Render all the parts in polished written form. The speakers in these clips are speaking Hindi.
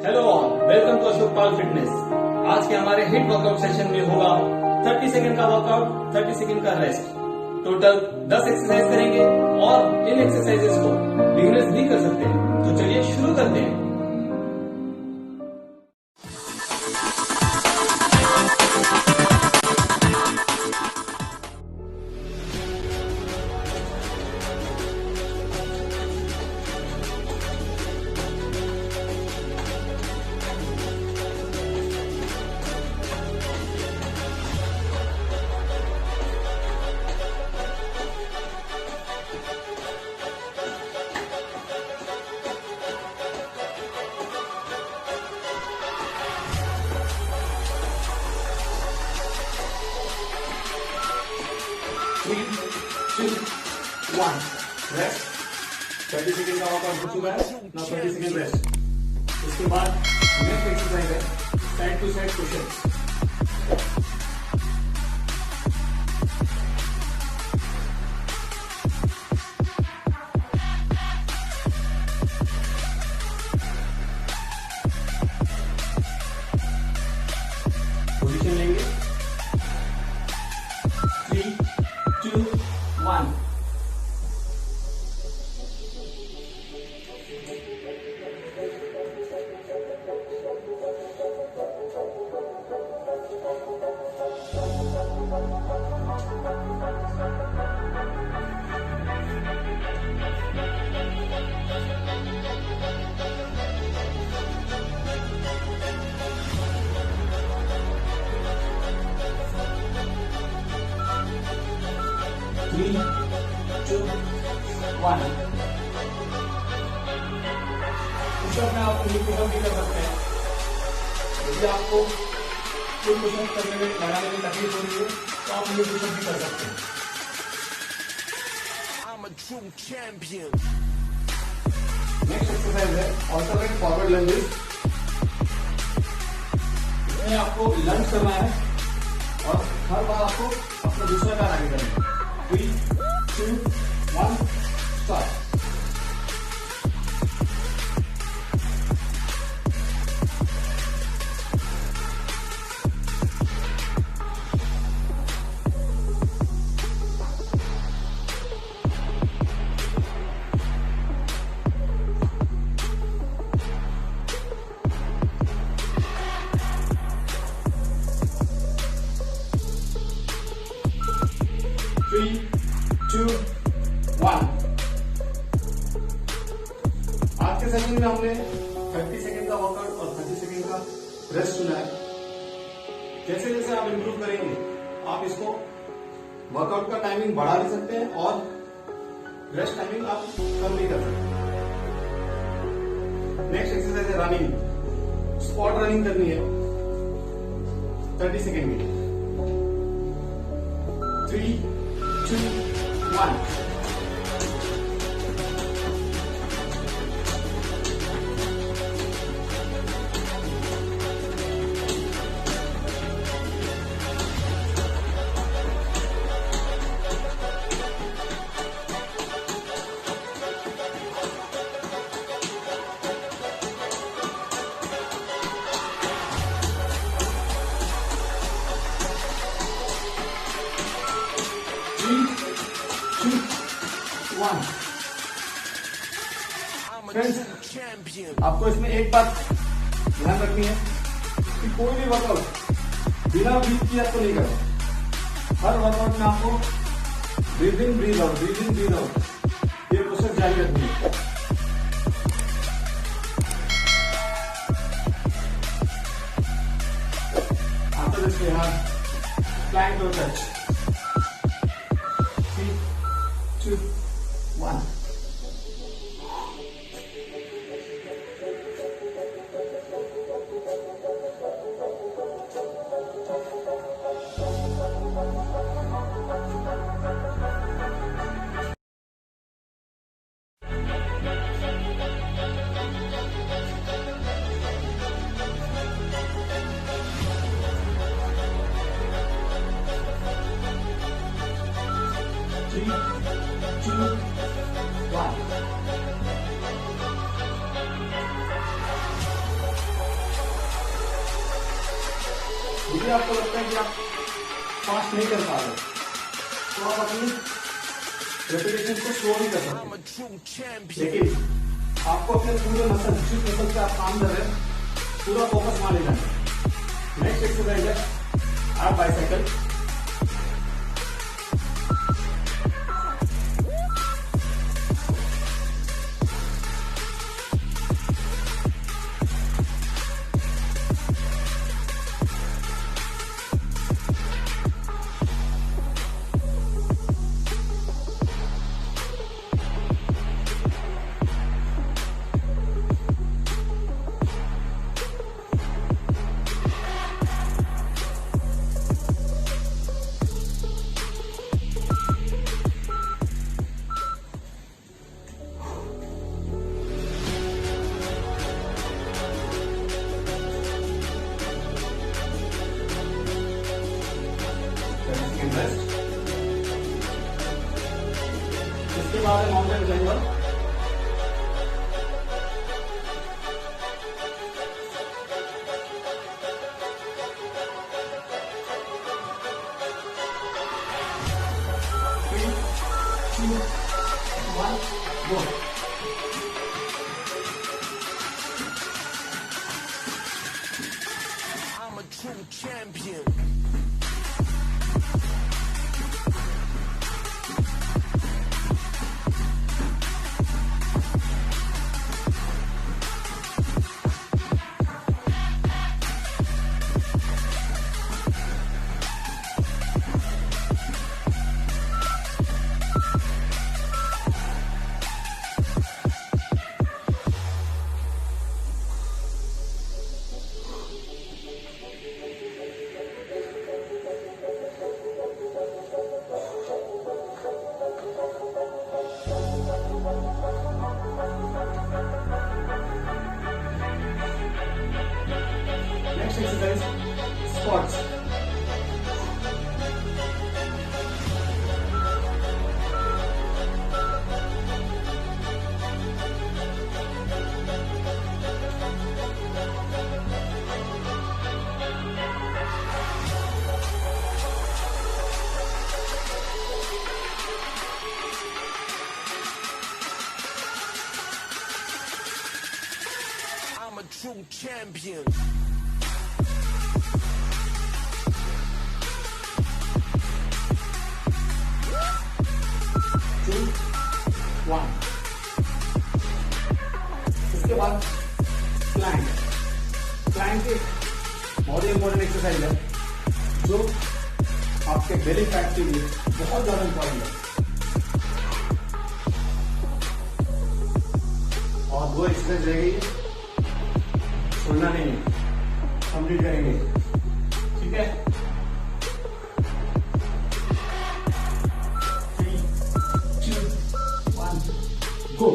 Hello all, welcome to Ashok fitness. आज के हमारे हिट वर्कआउट सेशन में होगा 30 सेकंड का वर्कआउट, 30 सेकंड का रेस्ट। टोटल 10 एक्सरसाइज करेंगे और इन एक्सरसाइजेस को बिगिनर्स भी कर सकते हैं। तो चलिए शुरू करते हैं। Three, two, one. Rest. 30 second का वर्कआउट हो चुका है। Now 30 second rest. उसके बाद नेक्स्ट एक्सरसाइज है side to side pushups. Position लेंगे 3, 2, 1। Three, two, one। पुशअप में आप पुशअप भी कर सकते हैं। यदि आपको फुल पुशअप करने में लगाने में तकलीफ हो रही है तो आप ये पुशअप भी कर सकते हैं। नेक्स्ट एक्सरसाइज है ऑल्टरनेट फॉरवर्ड लंजेस। इसमें आपको लंज करना है और हर बार आपको अपना दूसरा पैर आगे करना है। 3, 2, 1, start। Three, two, one। आज के सेशन में हमने 30 सेकेंड का वर्कआउट और 30 सेकेंड का रेस्ट चुना है। जैसे जैसे आप इंप्रूव करेंगे आप इसको वर्कआउट का टाइमिंग बढ़ा भी सकते हैं और रेस्ट टाइमिंग आप कम भी कर सकते हैं। नेक्स्ट एक्सरसाइज है रनिंग। स्पॉट रनिंग करनी है 30 सेकेंड की। 3, 2, 1। फ्रेंड्स, आपको इसमें एक बात ध्यान रखनी है कि कोई भी वर्कआउट बिना ब्रीथ किए आपको नहीं करना। हर वर्कआउट में आपको breathe in breathe out, breathe in breathe out ये प्रोसेस जारी रखनी है। After this we have plank और टच। 3, 2, 1। यदि आपको लगता है कि आप फास्ट नहीं कर पा रहे तो आप अपनी रेपिटेशन को स्लो भी कर सकते हैं, लेकिन आपको अपने पूरे मसल जिस मसल से आप काम कर रहे हैं पूरा फोकस वहां लेना है। नेक्स्ट एक्सरसाइज है आप बाइसाइकिल। इसके बाद mountain climber. I'm a true champion. Next exercise, squats. I'm a true champion. One. इसके बाद प्लैंक। प्लैंक एक बहुत ही इंपॉर्टेंट एक्सरसाइज है जो आपके बेली फैट के लिए बहुत ज्यादा इंपॉर्टेंट है। और वो एक्सरसाइज रहेगी, छोड़ना नहीं है, कंप्लीट करेंगे, ठीक है। 3, 2, 1, go.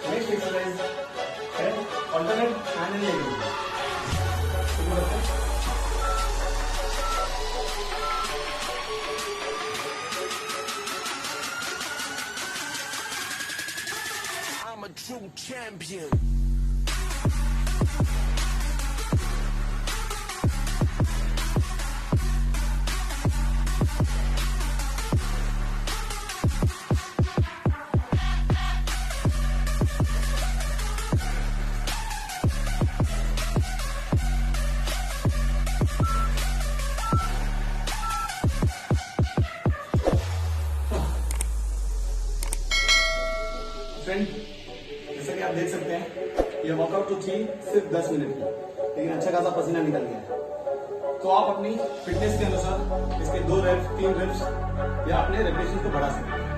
नेक्स्ट एक्सरसाइज है alternate hand and leg. I'm a true champion. Friend, जैसा कि आप देख सकते हैं ये वर्कआउट तो थी सिर्फ 10 मिनट की, लेकिन अच्छा खासा पसीना निकल गया। तो आप अपनी फिटनेस के अनुसार इसके 2 रेप्स 3 रेप्स या अपने रेपिटेशन को बढ़ा सकते हैं।